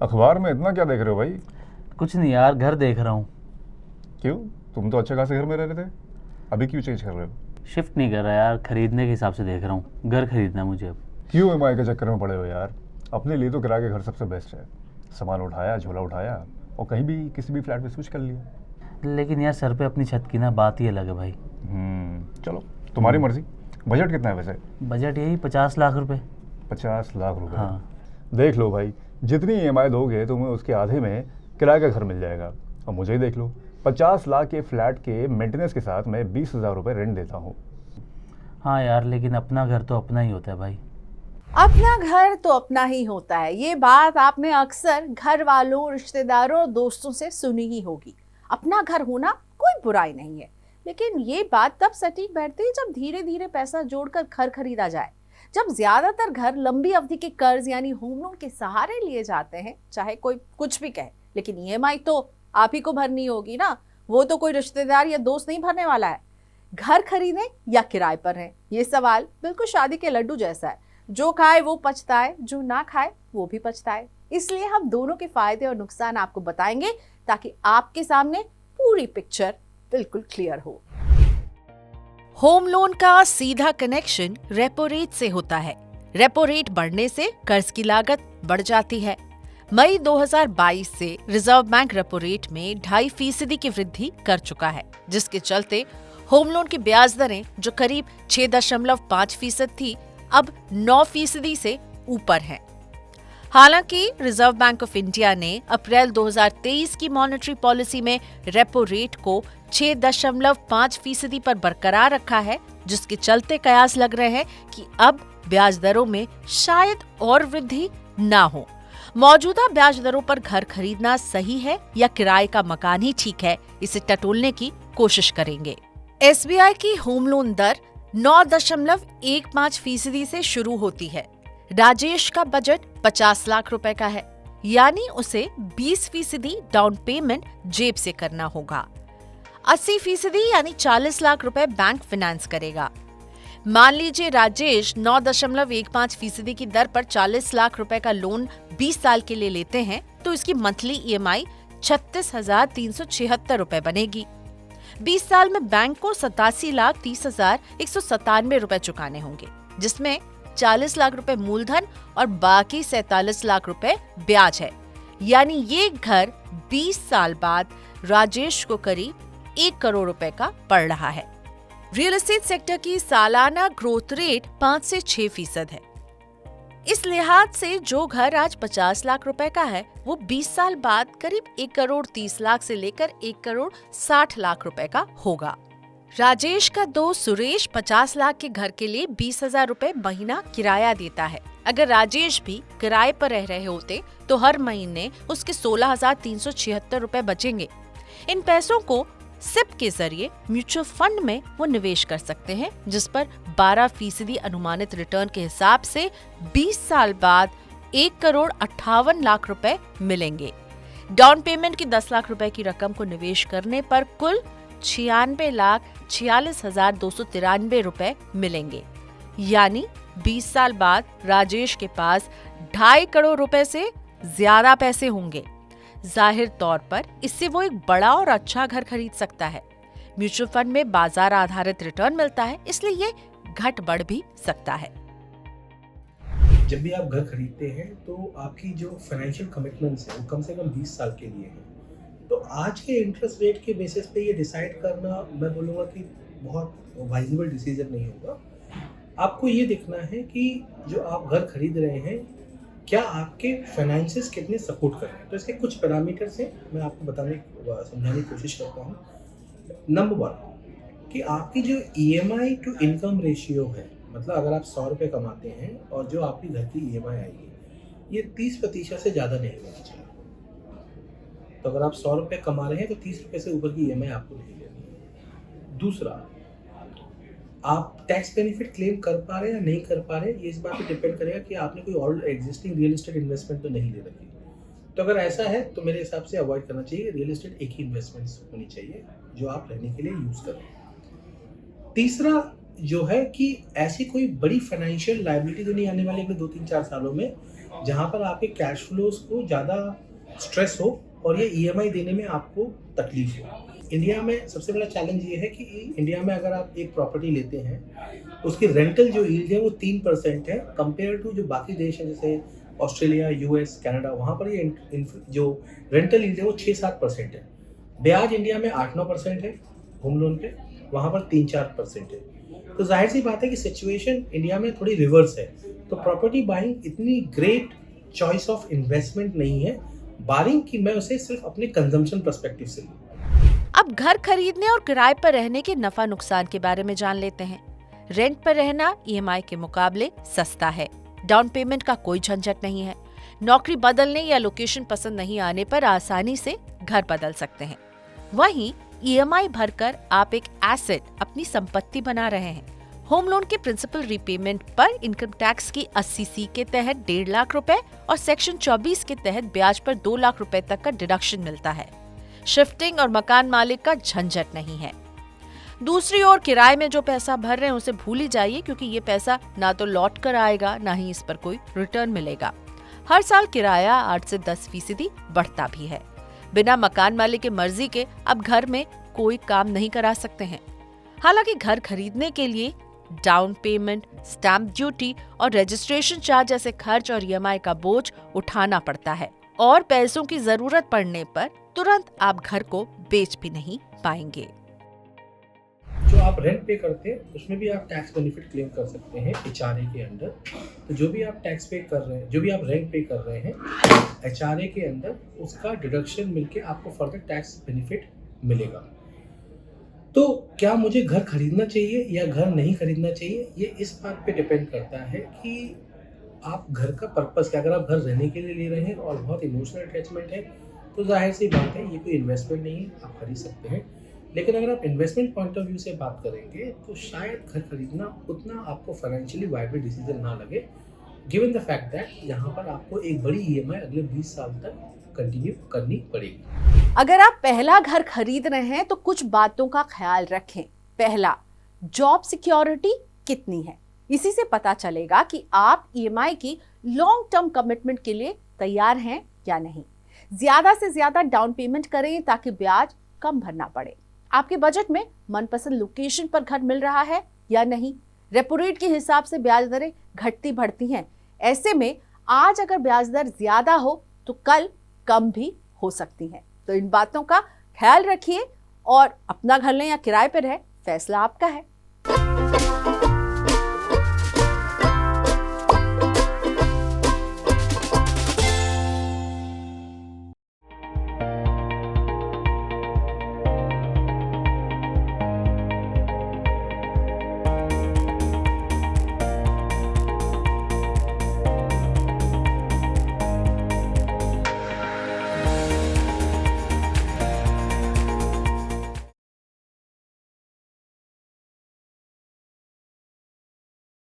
अखबार में इतना क्या देख रहे हो भाई? कुछ नहीं यार, घर देख रहा हूँ। क्यों? तुम तो अच्छे खासे घर में रह रहे थे, अभी क्यों चेंज कर रहे हो? शिफ्ट नहीं कर रहा यार, खरीदने के हिसाब से देख रहा हूँ। घर खरीदना है मुझे अब। क्यों ईएमआई के चक्कर में पड़े हो यार? अपने लिए तो किराए के घर सबसे बेस्ट है। सामान उठाया, झोला उठाया और कहीं भी किसी भी फ्लैट में स्विच कर लिया। लेकिन यार सर पे अपनी छत की ना बात ही अलग है भाई। चलो तुम्हारी मर्जी। बजट कितना है वैसे? बजट यही 50 लाख रुपए। 50 लाख रुपए? हाँ। देख लो भाई, जितनी ईएमआई दोगे तुम्हें उसके आधे में किराए का घर मिल जाएगा। और मुझे ही देख लो, 50 लाख के फ्लैट के मेंटेनेंस के साथ मैं 20,000 रुपये रेंट देता हूँ। हाँ यार, लेकिन अपना घर तो अपना ही होता है भाई। अपना घर तो अपना ही होता है, ये बात आपने अक्सर घर वालों, रिश्तेदारों और दोस्तों से सुनी ही होगी। अपना घर होना कोई बुराई नहीं है, लेकिन ये बात तब सटीक बैठती है जब धीरे धीरे पैसा जोड़कर घर खरीदा जाए। जब ज्यादातर घर लंबी अवधि के कर्ज यानी होम लोन के सहारे लिए जाते हैं, चाहे कोई कुछ भी कहे, लेकिन ईएमआई तो आप ही को भरनी होगी ना। वो तो कोई रिश्तेदार या दोस्त नहीं भरने वाला है। घर खरीदें या किराए पर रहें, ये सवाल बिल्कुल शादी के लड्डू जैसा है। जो खाए वो पछताए, जो ना खाए वो भी पछताए। इसलिए हम दोनों के फायदे और नुकसान आपको बताएंगे, ताकि आपके सामने पूरी पिक्चर बिल्कुल क्लियर हो। होम लोन का सीधा कनेक्शन रेपो रेट से होता है। रेपो रेट बढ़ने से कर्ज की लागत बढ़ जाती है। मई 2022 से रिजर्व बैंक रेपो रेट में 2.5% की वृद्धि कर चुका है, जिसके चलते होम लोन की ब्याज दरें जो करीब 6.5% थी, अब 9% से ऊपर है। हालांकि रिजर्व बैंक ऑफ इंडिया ने अप्रैल 2023 की मॉनेटरी पॉलिसी में रेपो रेट को 6.5% पर बरकरार रखा है, जिसके चलते कयास लग रहे हैं कि अब ब्याज दरों में शायद और वृद्धि ना हो। मौजूदा ब्याज दरों पर घर खरीदना सही है या किराए का मकान ही ठीक है, इसे टटोलने की कोशिश करेंगे। एसबीआई की होम लोन दर 9.15% से शुरू होती है। राजेश का बजट 50 लाख रुपए का है, यानी उसे 20% डाउन पेमेंट जेब से करना होगा। 80% यानी 40 लाख रुपए बैंक फाइनेंस करेगा। मान लीजिए राजेश 9.15% की दर पर 40 लाख रुपए का लोन 20 साल के लिए लेते हैं, तो इसकी मंथली ईएमआई 36,376 रुपए बनेगी। 20 साल में बैंक को 87,30,197 रुपए चुकाने होंगे, जिसमें 40 लाख रुपए मूलधन और बाकी 47 लाख रुपए ब्याज है। यानी ये घर 20 साल बाद राजेश को करीब 1 करोड़ रुपए का पड़ रहा है। रियल एस्टेट सेक्टर की सालाना ग्रोथ रेट 5 से 6% है। इस लिहाज से जो घर आज 50 लाख रुपए का है, वो 20 साल बाद करीब 1 करोड़ 30 लाख से लेकर 1 करोड़ 60 लाख रुपए का होगा। राजेश का दोस्त सुरेश 50 लाख के घर के लिए 20,000 रुपए महीना किराया देता है। अगर राजेश भी किराए पर रह रहे होते तो हर महीने उसके 16,376 रुपए बचेंगे। इन पैसों को सिप के जरिए म्यूचुअल फंड में वो निवेश कर सकते हैं, जिस पर 12% अनुमानित रिटर्न के हिसाब से 20 साल बाद 1 करोड़ 58 लाख रुपए मिलेंगे। डाउन पेमेंट की 10 लाख रुपए की रकम को निवेश करने पर कुल 96,46,293 रुपए मिलेंगे। यानी 20 साल बाद राजेश के पास 2.5 करोड़ रुपए से ज्यादा पैसे होंगे। जाहिर तौर पर इससे वो एक बड़ा और अच्छा घर खरीद सकता है। म्यूचुअल फंड में बाजार आधारित रिटर्न मिलता है, इसलिए ये घट बढ़ भी सकता है। जब भी आप घर खरीदते हैं तो आपकी जो फाइनेंशियल कमिटमेंट्स हैं वो कम से कम 20 साल के लिए हैं। तो आज के इंटरेस्ट रेट के बेसिस पे ये डिसाइड करना, मैं बोलूँगा कि बहुत वाइजेबल डिसीजन नहीं होगा। आपको ये देखना है कि जो आप घर खरीद रहे हैं, क्या आपके फाइनेंसेस कितने सपोर्ट कर रहे हैं। तो इसके कुछ पैरामीटर्स हैं, मैं आपको समझाने की कोशिश करता हूँ। नंबर 1 कि आपकी जो ईएमआई टू इनकम रेशियो है, मतलब अगर आप 100 रुपये कमाते हैं और जो आपकी घर की ईएमआई आएगी, ये 30% से ज़्यादा नहीं होनी चाहिए। तो अगर आप 100 रुपये कमा रहे हैं तो 30 रुपये से ऊपर की ईएमआई आपको नहीं लेनी है। दूसरा, आप टैक्स बेनिफिट क्लेम कर पा रहे हैं या नहीं कर पा रहे हैं, ये इस बात पे डिपेंड करेगा कि आपने कोई और एग्जिस्टिंग रियल एस्टेट इन्वेस्टमेंट तो नहीं ले रखी। तो अगर ऐसा है तो मेरे हिसाब से अवॉइड करना चाहिए। रियल एस्टेट एक ही इन्वेस्टमेंट होनी चाहिए जो आप रहने के लिए यूज़ करें। तीसरा जो है कि ऐसी कोई बड़ी फाइनेंशियल लायबिलिटी तो नहीं आने वाली अगले 2-3-4 सालों में जहाँ पर आपके कैश फ्लोज को ज़्यादा स्ट्रेस हो और ये ईएमआई देने में आपको तकलीफ हो। इंडिया में सबसे बड़ा चैलेंज ये है कि इंडिया में अगर आप एक प्रॉपर्टी लेते हैं उसकी रेंटल जो यील्ड है वो 3% है, कंपेयर टू जो बाकी देश हैं जैसे ऑस्ट्रेलिया, यूएस, कनाडा, वहाँ पर ये जो रेंटल यील्ड है वो 6-7% है। ब्याज इंडिया में 8-9% है होम लोन पे, वहाँ पर 3-4% है। तो जाहिर सी बात है कि सिचुएशन इंडिया में थोड़ी रिवर्स है। तो प्रॉपर्टी बाइंग इतनी ग्रेट चॉइस ऑफ इन्वेस्टमेंट नहीं है, बारिंग कि मैं उसे सिर्फ अपने कंजम्पशन पर्सपेक्टिव से लूँ। अब घर खरीदने और किराए पर रहने के नफा नुकसान के बारे में जान लेते हैं। रेंट पर रहना ईएमआई के मुकाबले सस्ता है। डाउन पेमेंट का कोई झंझट नहीं है। नौकरी बदलने या लोकेशन पसंद नहीं आने पर आसानी से घर बदल सकते हैं। वहीं ईएमआई भरकर आप एक एसेट, अपनी संपत्ति बना रहे हैं। होम लोन के प्रिंसिपल रीपेमेंट पर इनकम टैक्स की 80C के तहत 1.5 लाख रुपए और सेक्शन 24 के तहत ब्याज पर 2 लाख रुपए तक का डिडक्शन मिलता है। शिफ्टिंग और मकान मालिक का झंझट नहीं है। दूसरी ओर किराए में जो पैसा भर रहे हैं उसे भूल ही जाइए, क्योंकि ये पैसा ना तो लौट कर आएगा, ना ही इस पर कोई रिटर्न मिलेगा। हर साल किराया 8 से 10% बढ़ता भी है। बिना मकान मालिक की मर्जी के अब घर में कोई काम नहीं करा सकते हैं। हालांकि घर खरीदने के लिए डाउन पेमेंट, स्टैंप ड्यूटी और रजिस्ट्रेशन चार्ज जैसे खर्च और ईएमआई का बोझ उठाना पड़ता है, और पैसों की जरूरत पड़ने पर तुरंत आप घर को बेच भी नहीं पाएंगे। जो आप रेंट पे करते हैं उसमें भी आप टैक्स बेनिफिट क्लेम कर सकते हैं एचआरए के अंडर। तो जो भी आप टैक्स पे कर रहे हैं, जो भी आप रेंट पे कर रहे हैं एचआरए के अंदर, उसका डिडक्शन मिलके आपको फर्दर टैक्स बेनिफिट मिलेगा। तो क्या मुझे घर खरीदना चाहिए या घर नहीं खरीदना चाहिए, ये इस बात पे डिपेंड करता है कि आप घर का पर्पस क्या। अगर आप घर रहने के लिए ले रहे हैं और बहुत इमोशनल अटैचमेंट है तो जाहिर सी बात है ये कोई इन्वेस्टमेंट नहीं है, आप खरीद सकते हैं। लेकिन अगर आप इन्वेस्टमेंट पॉइंट ऑफ व्यू से बात करेंगे तो शायद घर खरीदना उतना आपको फाइनेंशियली वायबल डिसीजन ना लगे, गिवन द फैक्ट दैट यहाँ पर आपको एक बड़ी ईएमआई अगले 20 साल तक कंटिन्यू करनी पड़ेगी। अगर आप पहला घर खरीद रहे हैं तो कुछ बातों का ख्याल रखें। पहला, जॉब सिक्योरिटी कितनी है, इसी से पता चलेगा कि आप ईएमआई की लॉन्ग टर्म कमिटमेंट के लिए तैयार हैं या नहीं। ज्यादा से ज्यादा डाउन पेमेंट करें ताकि ब्याज कम भरना पड़े। आपके बजट में मनपसंद लोकेशन पर घर मिल रहा है या नहीं। रेपो रेट के हिसाब से ब्याज दरें घटती बढ़ती हैं। ऐसे में आज अगर ब्याज दर ज्यादा हो तो कल कम भी हो सकती हैं। तो इन बातों का ख्याल रखिए और अपना घर लें या किराए पर रहे, फैसला आपका है।